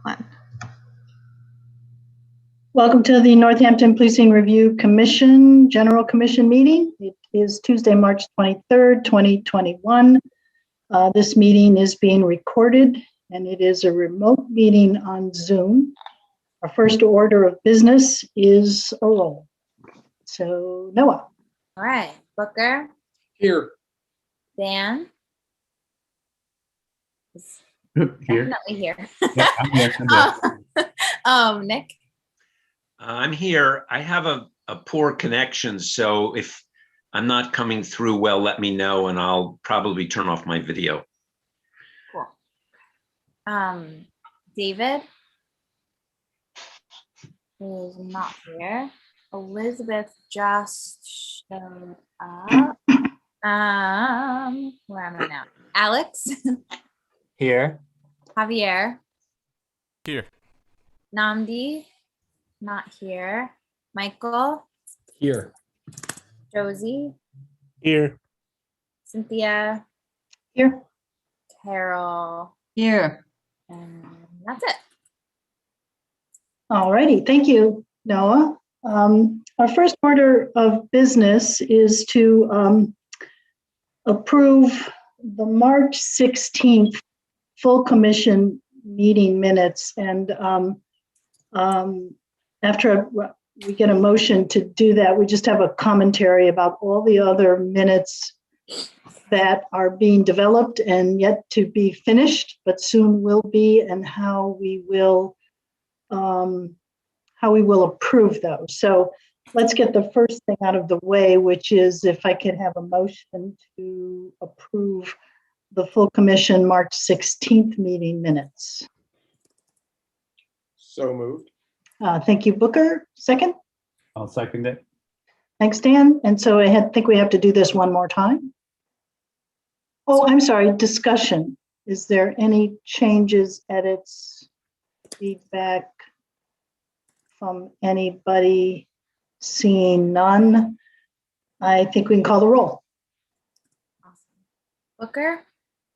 One. Welcome to the Northampton Policing Review Commission General Commission meeting. It is Tuesday, March 23rd, 2021. This meeting is being recorded and it is a remote meeting on Zoom. Our first order of business is a roll. So Noah. All right, Booker. Here. Dan. Here. Definitely here. Yeah, I'm here. Nick. I'm here. I have a poor connection, so if I'm not coming through well, let me know and I'll probably turn off my video. Cool. David is not here. Elizabeth just showed up. Where am I now? Alex. Here. Javier. Here. Namdi. Not here. Michael. Here. Josie. Here. Cynthia. Here. Carol. Here. And that's it. All righty, thank you, Noah. Our first order of business is to approve the March 16th full commission meeting minutes. And after we get a motion to do that, we just have a commentary about all the other minutes that are being developed and yet to be finished, but soon will be, and how we will approve those. So let's get the first thing out of the way, which is if I could have a motion to approve the full commission March 16th meeting minutes. So moved. Thank you, Booker. Second? I'll second it. Thanks, Dan. And so I think we have to do this one more time. Oh, I'm sorry, discussion. Is there any changes, edits, feedback from anybody? Seeing none, I think we can call the roll. Awesome. Booker.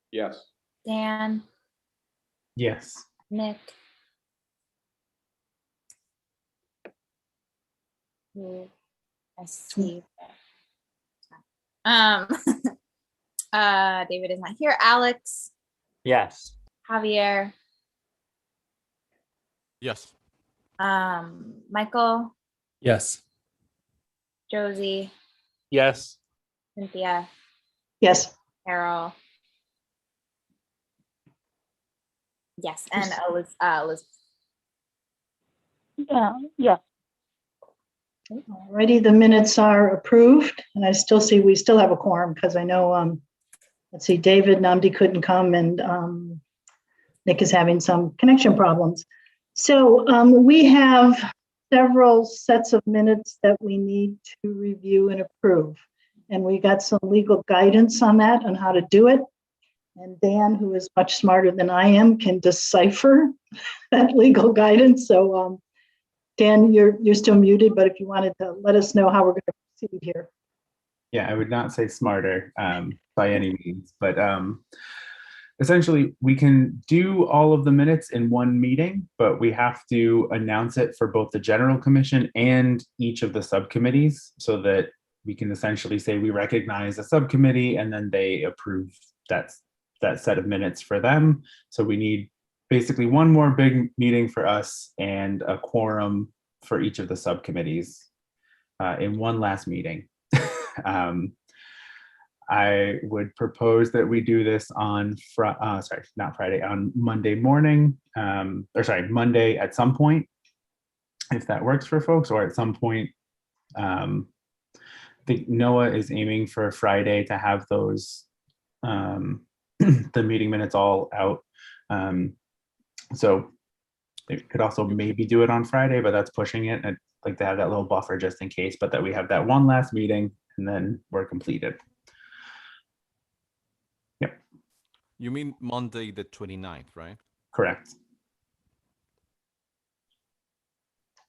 Yes. Dan. Yes. Nick. I see. David is not here. Alex. Yes. Javier. Yes. Michael. Yes. Josie. Yes. Cynthia. Yes. Carol. Yes, and Elizabeth. Yeah. Alrighty, the minutes are approved, and I still see we still have a quorum because I know, let's see, David Namdi couldn't come, and Nick is having some connection problems. So we have several sets of minutes that we need to review and approve, and we got some legal guidance on that, on how to do it. And Dan, who is much smarter than I am, can decipher that legal guidance. So Dan, you're still muted, but if you wanted to let us know how we're going to proceed here. Yeah, I would not say smarter by any means, but essentially we can do all of the minutes in one meeting, but we have to announce it for both the General Commission and each of the subcommittees so that we can essentially say we recognize a subcommittee and then they approve that set of minutes for them. So we need basically one more big meeting for us and a quorum for each of the subcommittees in one last meeting. I would propose that we do this on on Monday morning, Monday at some point, if that works for folks, or at some point. I think Noah is aiming for Friday to have those the meeting minutes all out. So they could also maybe do it on Friday, but that's pushing it. I'd like to have that little buffer just in case, but that we have that one last meeting and then we're completed. Yep. You mean Monday the 29th, right? Correct.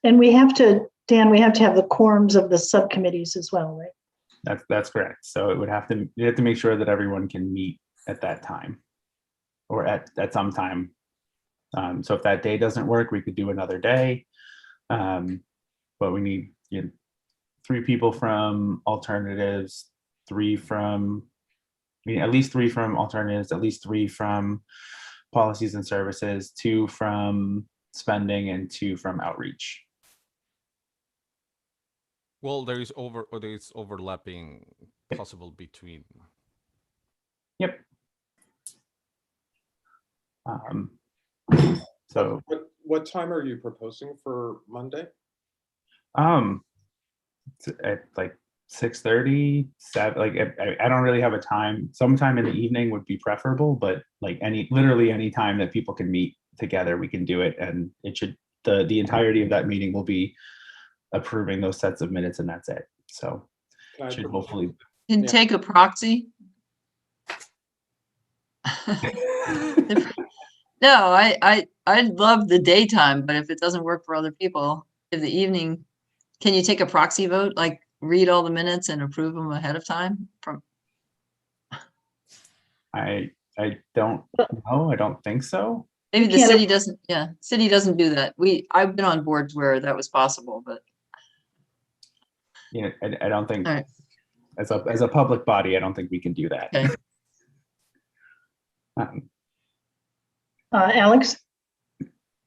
And we have to, Dan, we have to have the quorums of the subcommittees as well, right? That's correct. So it would have to, you have to make sure that everyone can meet at that time or at some time So if that day doesn't work, we could do another day. But we need 3 people from alternatives, 3 from, at least 3 from alternatives, at least 3 from policies and services, 2 from spending, and 2 from outreach. Well, there's overlapping possible between. Yep. So What time are you proposing for Monday? at like 6:30, 7, like I don't really have a time. Sometime in the evening would be preferable, but like literally any time that people can meet together, we can do it. And it should, the entirety of that meeting will be approving those sets of minutes, and that's it. So Can I should propose- hopefully. Can Yeah. take a proxy? No, I love the daytime, but if it doesn't work for other people, in the evening, can you take a proxy vote, like read all the minutes and approve them ahead of time from? I don't know. I don't think so. Maybe You the can't- city doesn't, yeah, city doesn't do that. I've been on boards where that was possible, but I don't think All right. as a public body, I don't think we can do that. Okay. Alex?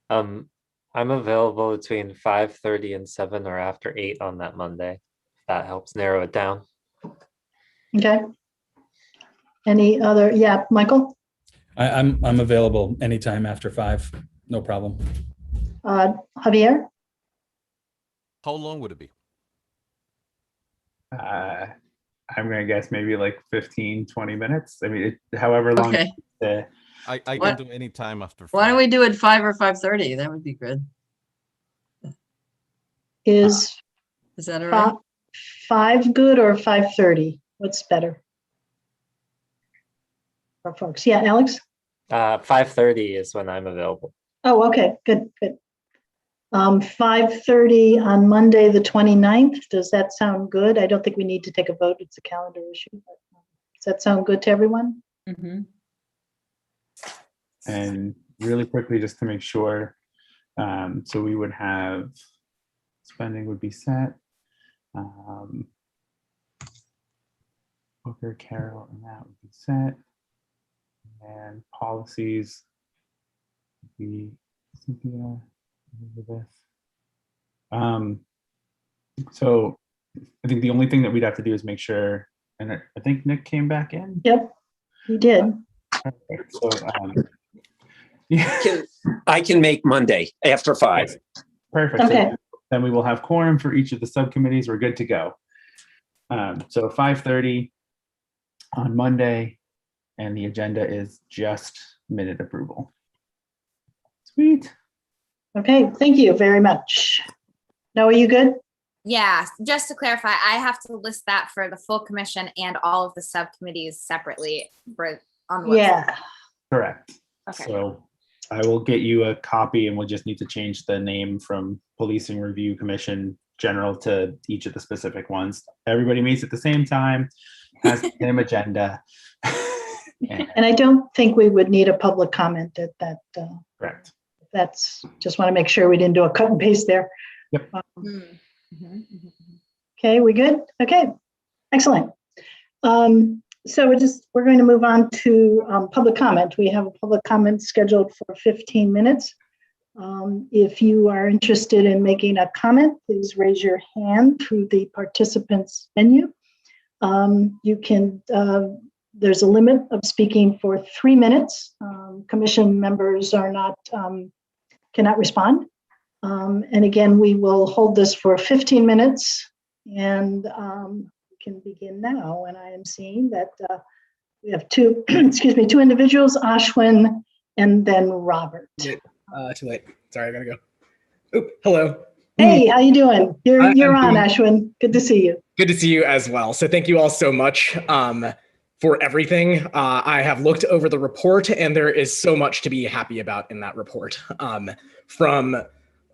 I'm available between 5:30 and 7 or after 8 on that Monday. If that helps narrow it down. Okay. Any other, yeah, Michael? I'm available anytime after 5, no problem. Javier? How long would it be? I'm gonna guess maybe like 15, 20 minutes. I mean, however long. okay. I can What- do any time after. Why don't 5. we do it 5 or 5:30? That would be good. Is Is that all right? 5 good or 5:30? What's better? For folks, yeah, Alex? 5:30 is when I'm available. Oh, okay, good, good. 5:30 on Monday, the 29th. Does that sound good? I don't think we need to take a vote. It's a calendar issue. But does that sound good to everyone? Mhm. And really quickly, just to make sure, so we would have, spending would be set. Booker, Carol, and that would be set. And policies would be Cynthia, Elizabeth. So I think the only thing that we'd have to do is make sure, and I think Nick came back in. Yep, you did. Perfect. So, yeah. I can make Monday after 5. Perfect. So Okay. then we will have quorum for each of the subcommittees. We're good to go. So 5:30 on Monday, and the agenda is just minute approval. Sweet. Okay, thank you very much. Now, are you good? Yeah, just to clarify, I have to list that for the full commission and all of the subcommittees separately on the website. Yeah, Correct. Okay. So I will get you a copy, and we'll just need to change the name from Policing Review Commission General to each of the specific ones. Everybody meets at the same time, has the same agenda. and I don't think we would need a public comment at that. Correct. That's, just want to make sure we didn't do a cut and paste there. Yep. Mhm, mhm, mhm. Okay, we good? Okay, excellent. So we're going to move on to public comment. We have a public comment scheduled for 15 minutes. If you are interested in making a comment, please raise your hand through the participants menu. You can, there's a limit of speaking for 3 minutes. Commission members are not, cannot respond. And again, we will hold this for 15 minutes, and we can begin now. And I am seeing that we have 2, excuse me, 2 individuals, Ashwin and then Robert. Too late. Sorry, I gotta go. Oop, hello. Hey, how you doing? You're I'm on, doing- Ashwin. Good to see you. Good to see you as well. So thank you all so much for everything. I have looked over the report, and there is so much to be happy about in that report. From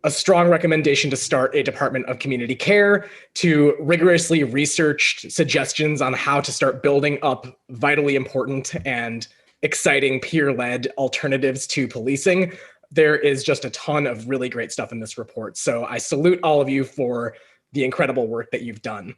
a strong recommendation to start a Department of Community Care, to rigorously researched suggestions on how to start building up vitally important and exciting peer-led alternatives to policing. there is just a ton of really great stuff in this report. So I salute all of you for the incredible work that you've done.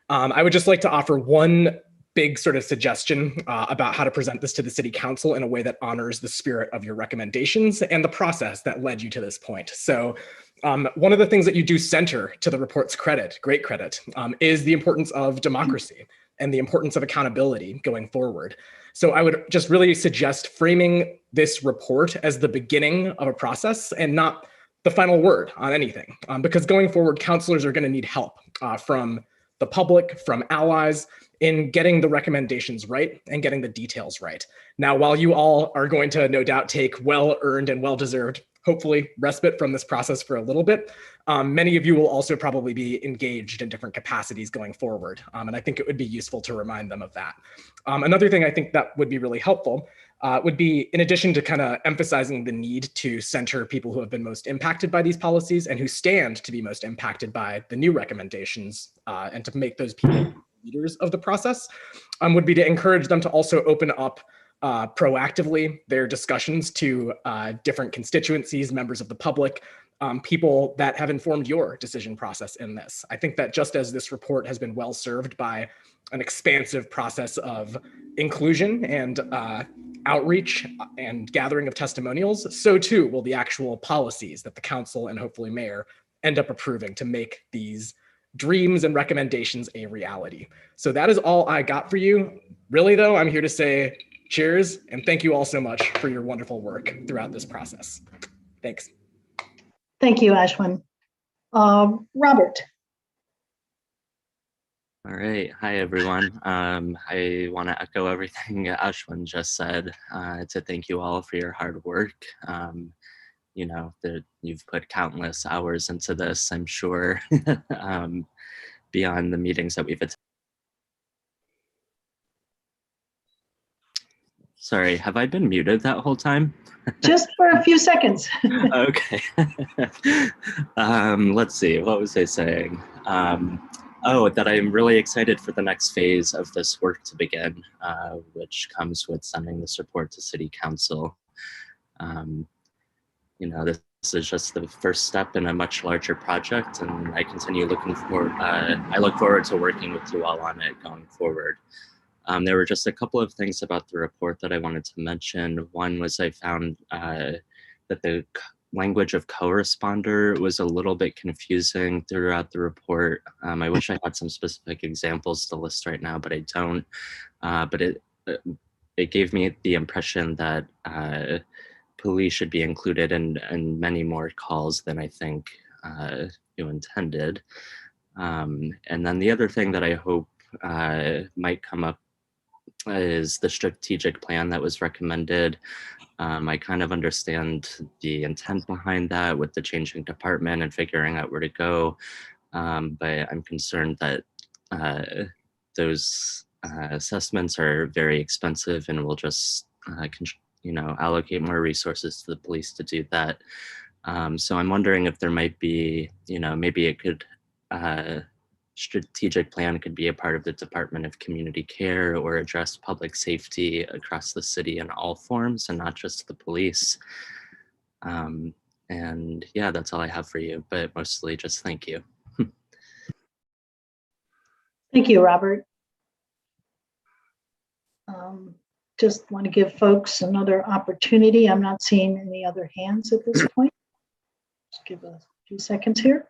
I would just like to offer one big sort of suggestion about how to present this to the city council in a way that honors the spirit of your recommendations and the process that led you to this point. So one of the things that you do center, to the report's credit, great credit, is the importance of democracy and the importance of accountability going forward. So I would just really suggest framing this report as the beginning of a process and not the final word on anything, because going forward, counselors are going to need help from the public, from allies, in getting the recommendations right and getting the details right. Now, while you all are going to no doubt take well-earned and well-deserved, hopefully, respite from this process for a little bit, many of you will also probably be engaged in different capacities going forward. And I think it would be useful to remind them of that. Another thing I think that would be really helpful would be, in addition to kind of emphasizing the need to center people who have been most impacted by these policies and who stand to be most impacted by the new recommendations, and to make those people leaders of the process, would be to encourage them to also open up proactively their discussions to different constituencies, members of the public, people that have informed your decision process in this. I think that just as this report has been well served by an expansive process of inclusion and outreach and gathering of testimonials, so too will the actual policies that the council and hopefully mayor end up approving to make these dreams and recommendations a reality. So that is all I got for you. Really though, I'm here to say cheers and thank you all so much for your wonderful work throughout this process. Thanks. Thank you, Ashwin. Robert. All right. Hi, everyone. I want to echo everything Ashwin just said, to thank you all for your hard work. You know, that you've put countless hours into this, I'm sure, beyond the meetings that we've attended. Sorry, have I been muted that whole time? Just for a few seconds. Okay. Let's see, what was I saying? Oh, that I'm really excited for the next phase of this work to begin, which comes with sending this report to City Council. You know, this is just the first step in a much larger project, and I continue looking forward. I look forward to working with you all on it going forward. There were just a couple of things about the report that I wanted to mention. One was I found that the language of co-responder was a little bit confusing throughout the report. I wish I had some specific examples to list right now, but I don't. But it gave me the impression that police should be included in many more calls than I think you intended. And then the other thing that I hope might come up is the strategic plan that was recommended. I kind of understand the intent behind that with the changing department and figuring out where to go, but I'm concerned that those assessments are very expensive and will just allocate more resources to the police to do that. So I'm wondering if there might be, maybe it could, strategic plan could be a part of the Department of Community Care or address public safety across the city in all forms and not just the police. And yeah, that's all I have for you, but mostly just thank you. Thank you, Robert. Just want to give folks another opportunity. I'm not seeing any other hands at this point. Just give a few seconds here.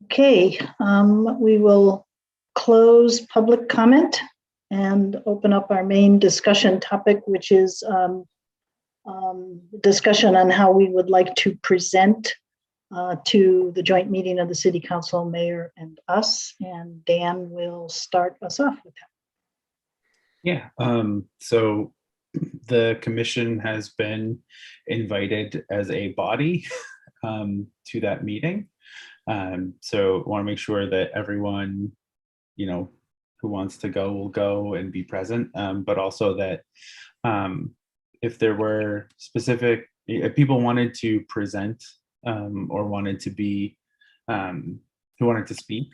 Okay, we will close public comment and open up our main discussion topic, which is discussion on how we would like to present to the joint meeting of the City Council, Mayor, and us. And Dan will start us off with that. Yeah, so the commission has been invited as a body to that meeting. So I want to make sure that everyone, who wants to go will go and be present, but also that if there were specific, if people wanted to present or wanted to be, who wanted to speak,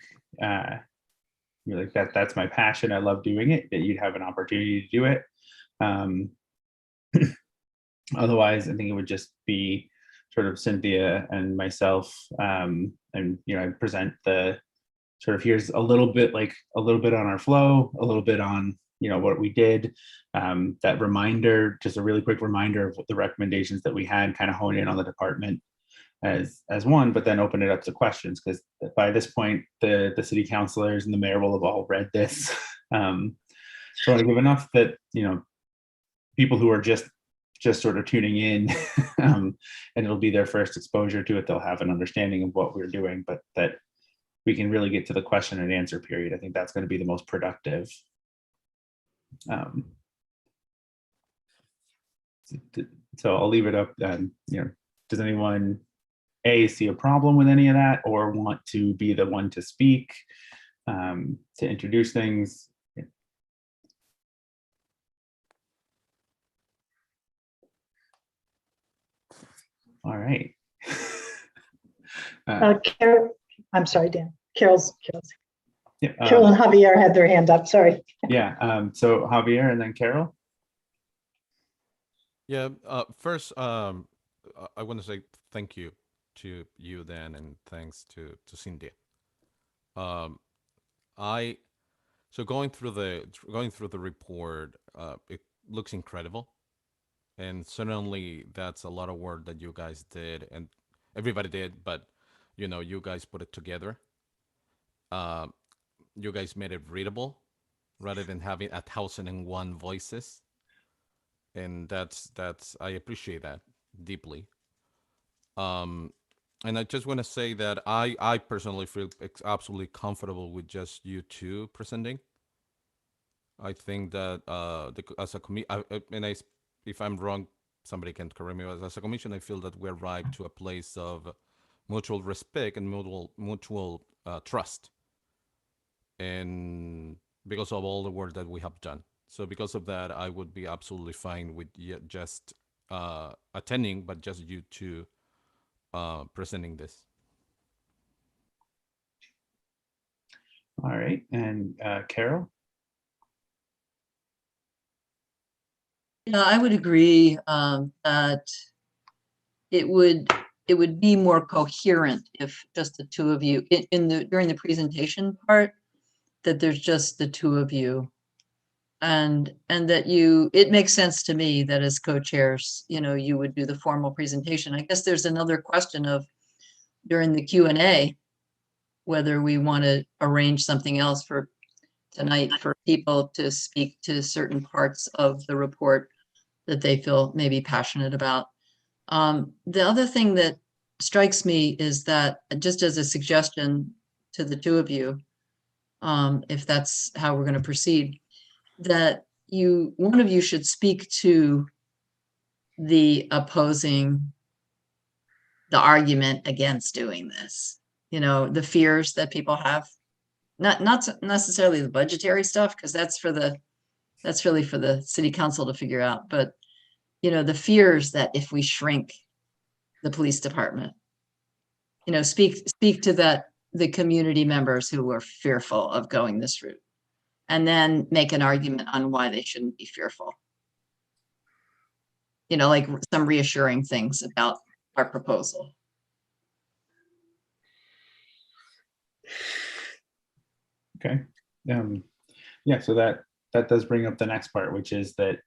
you're like, that's my passion, I love doing it, that you'd have an opportunity to do it. Otherwise, I think it would just be sort of Cynthia and myself, and I present the sort of, here's a little bit on our flow, a little bit on what we did, that reminder, just a really quick reminder of the recommendations that we had, kind of hone in on the department as one, but then open it up to questions, because by this point the city councilors and the mayor will have all read this. So I want to give enough that people who are just sort of tuning in, and it'll be their first exposure to it, they'll have an understanding of what we're doing, but that we can really get to the question and answer period. I think that's going to be the most productive. So I'll leave it up then. Does anyone see a problem with any of that, or want to be the one to speak, to introduce things? All right. Carol, I'm sorry, Dan. Carol's Yeah, Carol and Javier had their hand up. Sorry. Yeah. So Javier and then Carol. Yeah. First, I want to say thank you to you, Dan, and thanks to Cynthia. So going through the report, it looks incredible, and certainly that's a lot of work that you guys did, and everybody did, but you guys put it together. You guys made it readable rather than having 1,001 voices, and that's I appreciate that deeply. And I just want to say that I personally feel absolutely comfortable with just you two presenting. I think that as a committee, if I'm wrong, somebody can correct me. As a commission, I feel that we're arrived to a place of mutual respect and mutual trust, and because of all the work that we have done. So because of that, I would be absolutely fine with just attending, but just you two presenting this. All right, and Carol. Yeah, I would agree that it would be more coherent if just the two of you during the presentation part, that there's just the two of you, and that it makes sense to me that as co-chairs, you would do the formal presentation. I guess there's another question of during the Q&A, whether we want to arrange something else for tonight for people to speak to certain parts of the report that they feel maybe passionate about. The other thing that strikes me is that, just as a suggestion to the two of you, if that's how we're going to proceed, that one of you should speak to the argument against doing this. The fears that people have, not necessarily the budgetary stuff, because that's really for the city council to figure out, but the fears that if we shrink the police department, speak to the community members who are fearful of going this route, and then make an argument on why they shouldn't be fearful. Like some reassuring things about our proposal. Okay. Yeah, so that does bring up the next part, which is that,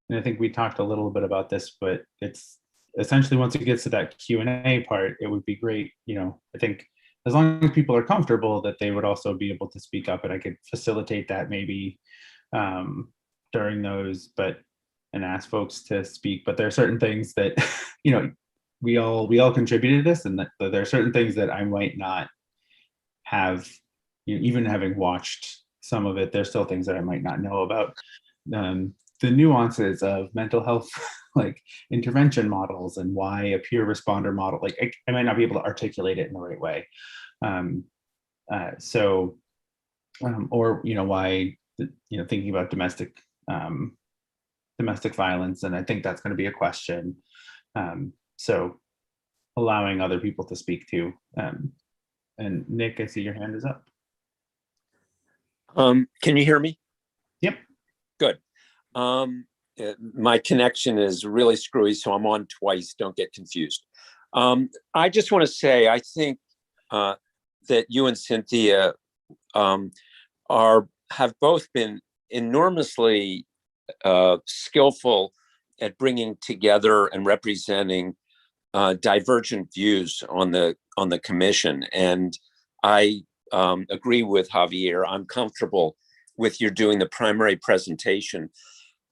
and I think we talked a little bit about this, but it's essentially, once it gets to that Q&A part, it would be great, I think as long as people are comfortable, that they would also be able to speak up, and I could facilitate that maybe during those, and ask folks to speak. But there are certain things that, we all contributed to this, and that there are certain things that I might not have, even having watched some of it, there's still things that I might not know about. The nuances of mental health, like intervention models, and why a peer responder model, like I might not be able to articulate it in the right way. Or why, thinking about domestic violence, and I think that's going to be a question. So allowing other people to speak to. And Nick, I see your hand is up. Can you hear me? Yep. Good. My connection is really screwy, so I'm on twice. Don't get confused. I just want to say, I think that you and Cynthia have both been enormously skillful at bringing together and representing divergent views on the commission, and I agree with Javier. I'm comfortable with your doing the primary presentation.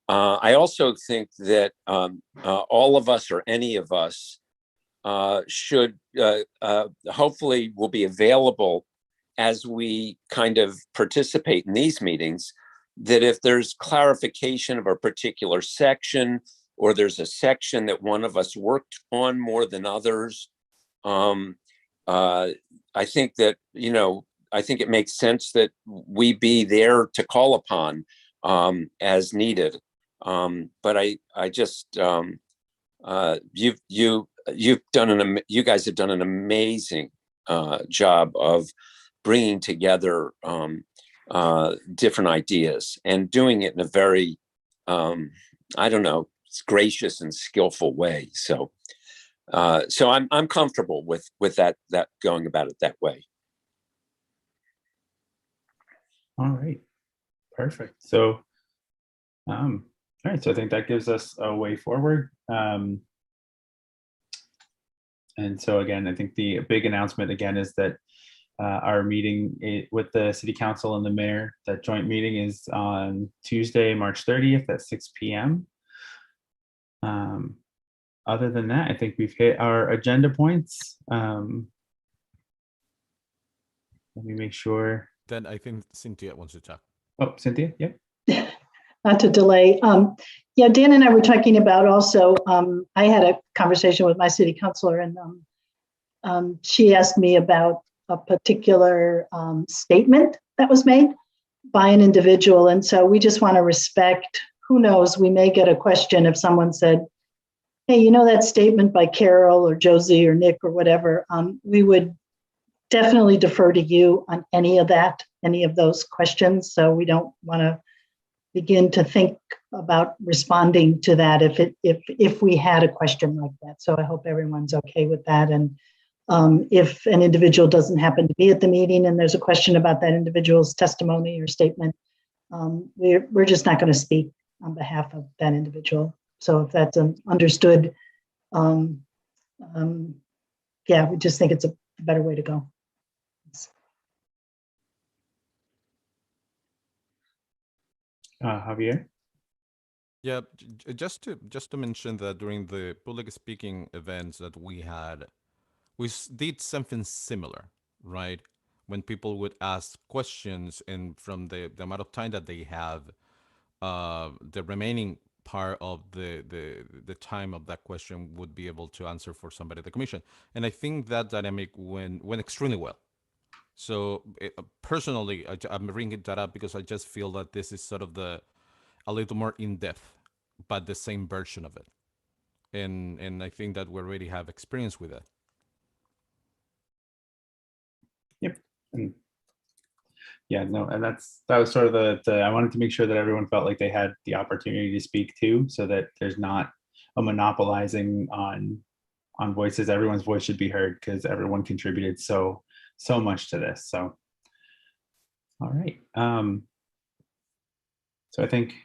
I also think that all of us or any of us should hopefully will be available as we kind of participate in these meetings, that if there's clarification of a particular section, or there's a section that one of us worked on more than others, I think that, I think it makes sense that we be there to call upon as needed. But I just, you guys have done an amazing job of bringing together different ideas and doing it in a very, I don't know, gracious and skillful way. So I'm comfortable with that going about it that way. All right, perfect. So, all right, so I think that gives us a way forward. And so again, I think the big announcement again is that our meeting with the city council and the mayor, that joint meeting is on Tuesday, March 30th at 6 p.m. Other than that, I think we've hit our agenda points. Let me make sure. Then I think Cynthia wants to talk. Oh, Cynthia, yeah. Not to delay. Yeah, Dan and I were talking about also, I had a conversation with my city councilor, and she asked me about a particular statement that was made by an individual. And so we just want to respect, who knows, we may get a question if someone said, hey, that statement by Carol or Josie or Nick or whatever, we would definitely defer to you on any of those questions. So we don't want to begin to think about responding to that if we had a question like that. So I hope everyone's okay with that. And if an individual doesn't happen to be at the meeting and there's a question about that individual's testimony or statement, we're just not going to speak on behalf of that individual. So if that's understood, yeah, we just think it's a better way to go. Javier? Yeah, just to mention that during the public speaking events that we had, we did something similar, right? When people would ask questions, and from the amount of time that they have, the remaining part of the time of that question would be able to answer for somebody at the commission. And I think that dynamic went extremely well. So personally, I'm bringing that up because I just feel that this is sort of a little more in-depth, but the same version of it. And I think that we already have experience with it. Yep. Yeah, no, and that was sort of the I wanted to make sure that everyone felt like they had the opportunity to speak too, so that there's not a monopolizing on voices. Everyone's voice should be heard because everyone contributed so much to this. So, all right. So I think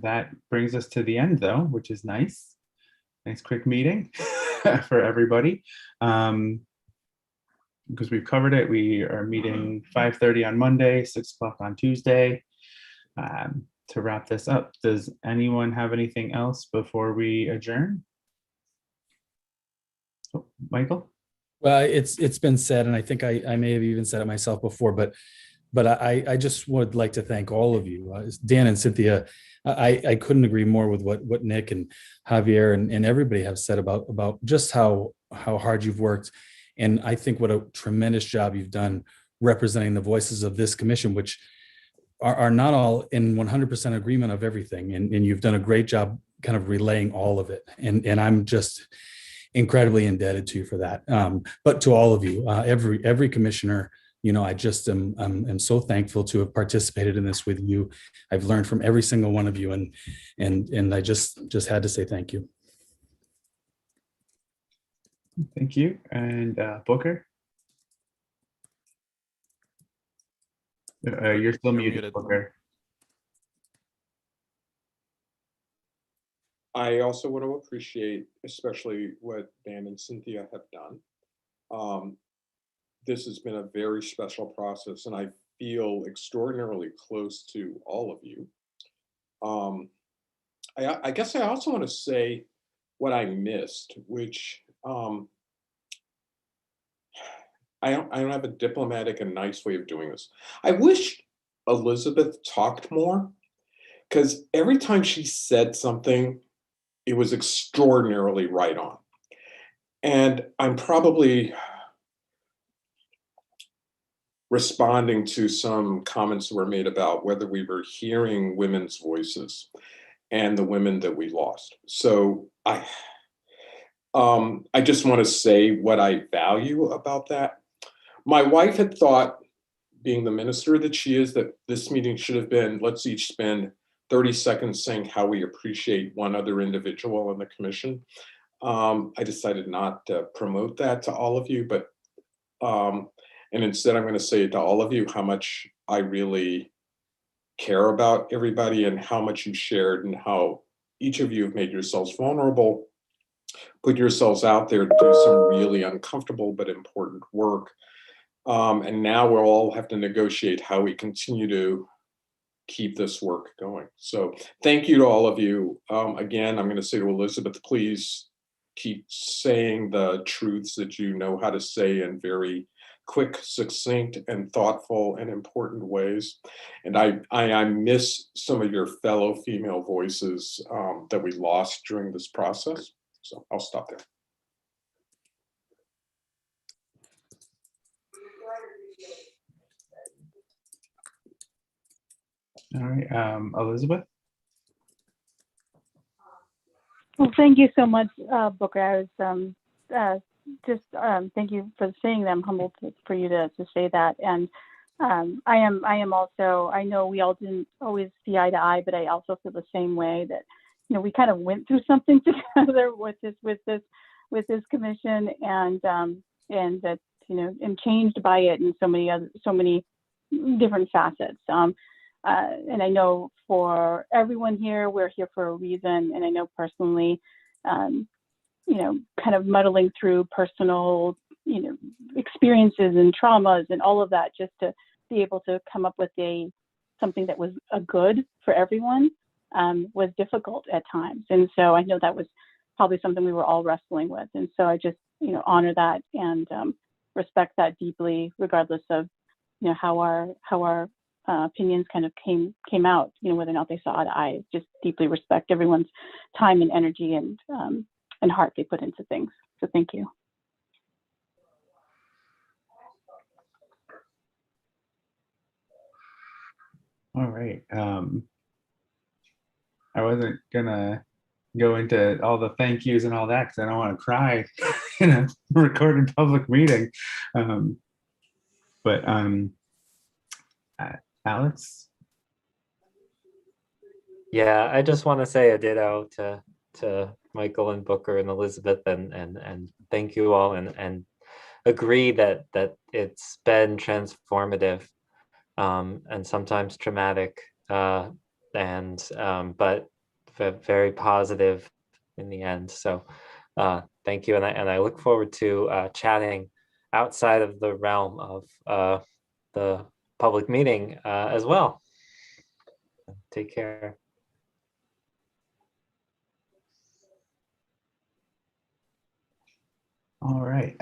that brings us to the end though, which is nice. Nice quick meeting for everybody. Because we've covered it. We are meeting 5:30 on Monday, 6 o'clock on Tuesday. To wrap this up, does anyone have anything else before we adjourn? Oh, Michael? Well, it's been said, and I think I may have even said it myself before, but I just would like to thank all of you, Dan and Cynthia. I couldn't agree more with what Nick and Javier and everybody have said about just how hard you've worked. And I think what a tremendous job you've done representing the voices of this commission, which are not all in 100% agreement of everything. And you've done a great job kind of relaying all of it. And I'm just incredibly indebted to you for that. But to all of you, every commissioner, I just am so thankful to have participated in this with you. I've learned from every single one of you, and I just had to say thank you. Thank you. And Booker? You're still muted, Booker. I also want to appreciate especially what Dan and Cynthia have done. This has been a very special process, and I feel extraordinarily close to all of you. I guess I also want to say what I missed, which I don't have a diplomatic and nice way of doing this. I wish Elizabeth talked more, because every time she said something, it was extraordinarily right on. And I'm probably responding to some comments that were made about whether we were hearing women's voices and the women that we lost. So I just want to say what I value about that. My wife had thought, being the minister that she is, that this meeting should have been, let's each spend 30 seconds saying how we appreciate one other individual in the commission. I decided not to promote that to all of you, but and instead I'm going to say to all of you how much I really care about everybody and how much you shared and how each of you have made yourselves vulnerable, put yourselves out there to do some really uncomfortable but important work. And now we'll all have to negotiate how we continue to keep this work going. So thank you to all of you. Again, I'm going to say to Elizabeth, please keep saying the truths that you know how to say in very quick, succinct, and thoughtful and important ways. And I miss some of your fellow female voices that we lost during this process. So I'll stop there. All right, Elizabeth? Well, thank you so much, Booker. I was thank you for saying that. I'm humbled for you to say that. And I am also, I know we all didn't always see eye to eye, but I also feel the same way that, we kind of went through something together with this commission, and that, and changed by it in so many different facets. And I know for everyone here, we're here for a reason. And I know personally, kind of muddling through personal, experiences and traumas and all of that, just to be able to come up with something that was a good for everyone, was difficult at times. And so I know that was probably something we were all wrestling with. And so I just, honor that and respect that deeply, regardless of, how our opinions kind of came out, whether or not they saw eye to eye. Just deeply respect everyone's time and energy and heart they put into things. So thank you. All right. I wasn't gonna go into all the thank yous and all that because I don't want to cry in a recorded public meeting. But Alex? Yeah, I just want to say a ditto to Michael and Booker and Elizabeth, and thank you all, and agree that it's been transformative, and sometimes traumatic, but very positive in the end. So thank you, and I look forward to chatting outside of the realm of the public meeting as well. Take care. All right.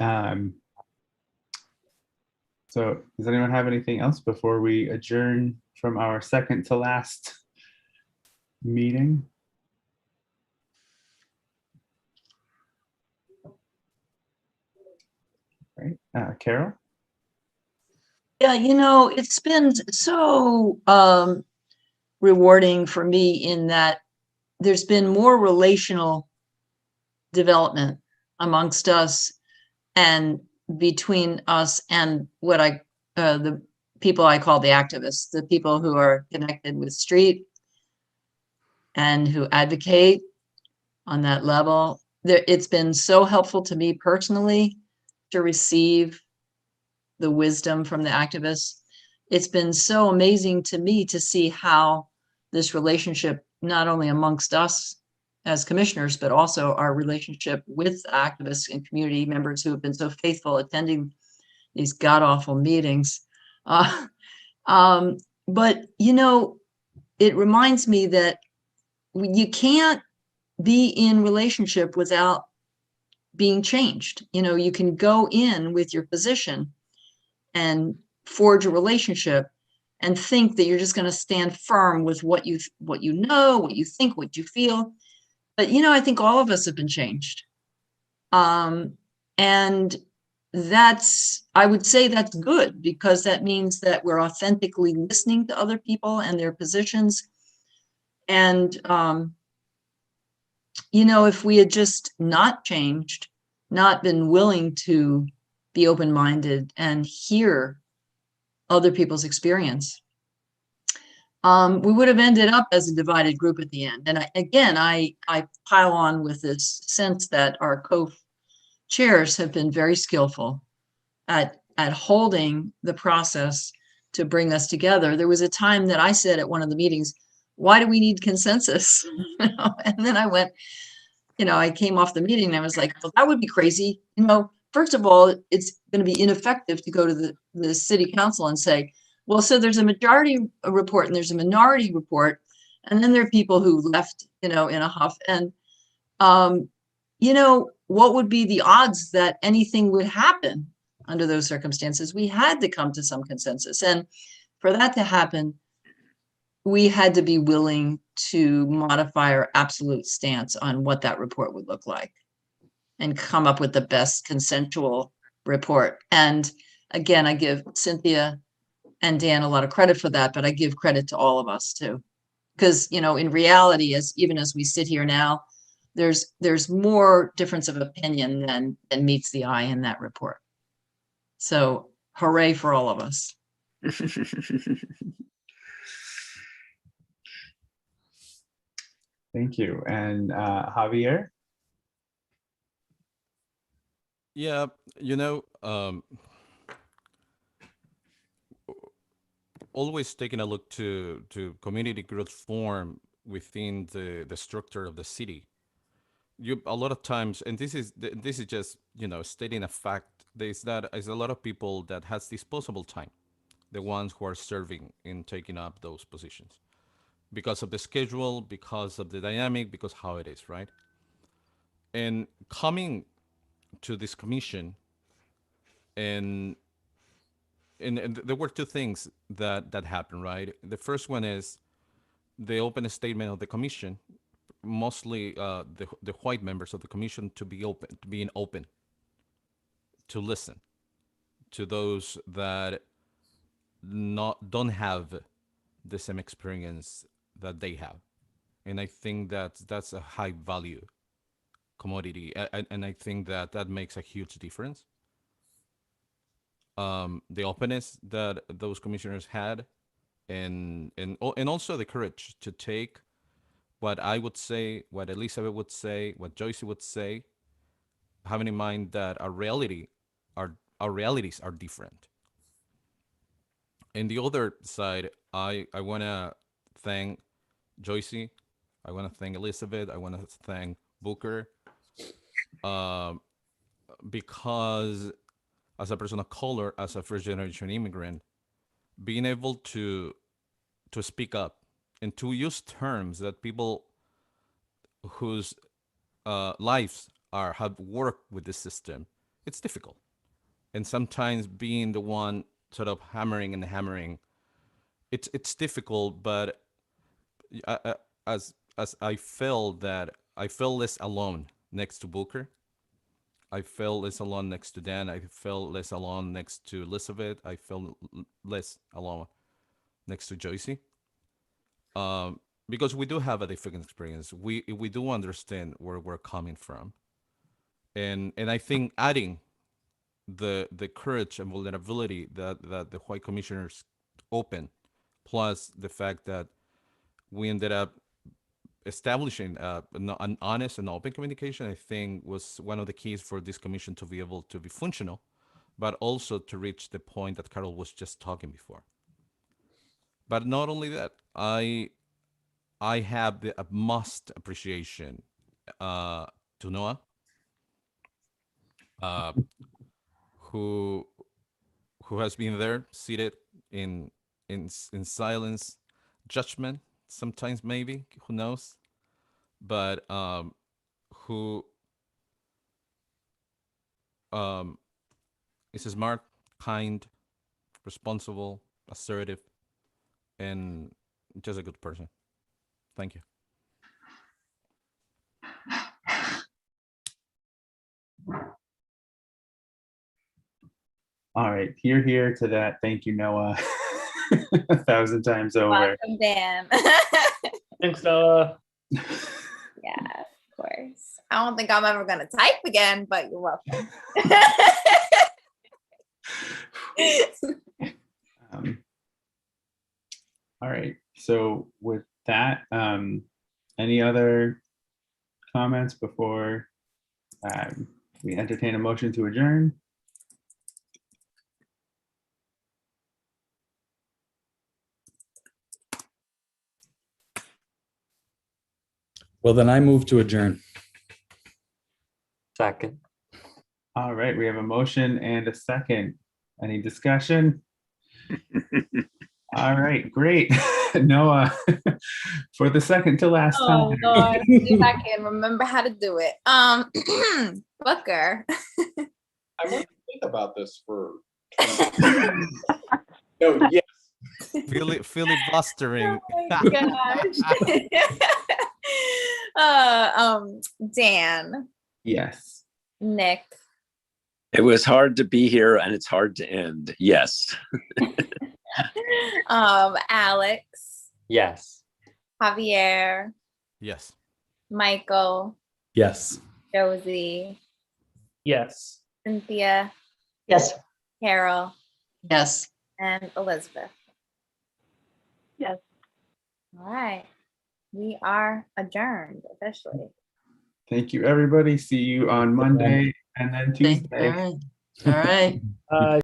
So does anyone have anything else before we adjourn from our second to last meeting? All right, Carol? Yeah, it's been so rewarding for me in that there's been more relational development amongst us and between us and what I the people I call the activists, the people who are connected with street and who advocate on that level. It's been so helpful to me personally to receive the wisdom from the activists. It's been so amazing to me to see how this relationship, not only amongst us as commissioners, but also our relationship with activists and community members who have been so faithful attending these god-awful meetings. But, you know, it reminds me that you can't be in relationship without being changed. You know, you can go in with your position and forge a relationship and think that you're just going to stand firm with what you know, what you think, what you feel. But, you know, I think all of us have been changed. And I would say that's good, because that means that we're authentically listening to other people and their positions. And, you know, if we had just not changed, not been willing to be open-minded and hear other people's experience, we would have ended up as a divided group at the end. And I pile on with this sense that our co-chairs have been very skillful at holding the process to bring us together. There was a time that I said at one of the meetings, why do we need consensus? And then I went, you know, I came off the meeting and I was like, well, that would be crazy. You know, first of all, it's going to be ineffective to go to the city council and say, well, so there's a majority report and there's a minority report. And then there are people who left, you know, in a huff. And, you know, what would be the odds that anything would happen under those circumstances? We had to come to some consensus. And for that to happen, we had to be willing to modify our absolute stance on what that report would look like and come up with the best consensual report. And again, I give Cynthia and Dan a lot of credit for that, but I give credit to all of us too. Because, you know, in reality, even as we sit here now, there's more difference of opinion than meets the eye in that report. So hooray for all of us. Thank you. And Javier? Yeah, you know, always taking a look to community growth form within the structure of the city. A lot of times, and this is just, you know, stating a fact, there's a lot of people that has disposable time, the ones who are serving in taking up those positions, because of the schedule, because of the dynamic, because how it is, right? And coming to this commission, and there were two things that happened, right? The first one is the open statement of the commission, mostly the white members of the commission, being open to listen to those that don't have the same experience that they have. And I think that's a high value commodity, and I think that makes a huge difference. The openness that those commissioners had, and also the courage to take what I would say, what Elizabeth would say, what Joyce would say, having in mind that our realities are different. And the other side, I want to thank Joyce, I want to thank Elizabeth, I want to thank Booker, because as a person of color, as a first generation immigrant, being able to speak up and to use terms that people whose lives have worked with the system, it's difficult. And sometimes being the one sort of hammering, it's difficult. But as I felt less alone next to Booker, I felt less alone next to Dan, I felt less alone next to Elizabeth, I felt less alone next to Joyce. Because we do have a different experience. We do understand where we're coming from. And I think adding the courage and vulnerability that the white commissioners open, plus the fact that we ended up establishing an honest and open communication, I think was one of the keys for this commission to be able to be functional, but also to reach the point that Carol was just talking before. But not only that, I have the utmost appreciation to Noah, who has been there, seated in silence, judgment, sometimes maybe, who knows, but who is smart, kind, responsible, assertive, and just a good person. Thank you. All right, here to that. Thank you, Noah. 1,000 times over. Welcome, Dan. Thanks, Noah. Yeah, of course. I don't think I'm ever gonna type again, but you're welcome. All right. So with that, any other comments before we entertain a motion to adjourn? Well, then I move to adjourn. Second. All right, we have a motion and a second. Any discussion? All right, great. Noah, for the second to last Oh time. Lord, see if I can remember how to do it. Booker. I want to think about this for. No, yes. Filibustering. Oh my gosh. Dan. Yes. Nick. It was hard to be here and it's hard to end. Yes. Alex. Yes. Javier. Yes. Michael. Yes. Josie. Yes. Cynthia. Yes. Carol. Yes. And Elizabeth. Yes. All right. We are adjourned officially. Thank you, everybody. See you on Monday and then Thank- Tuesday. All right. All right.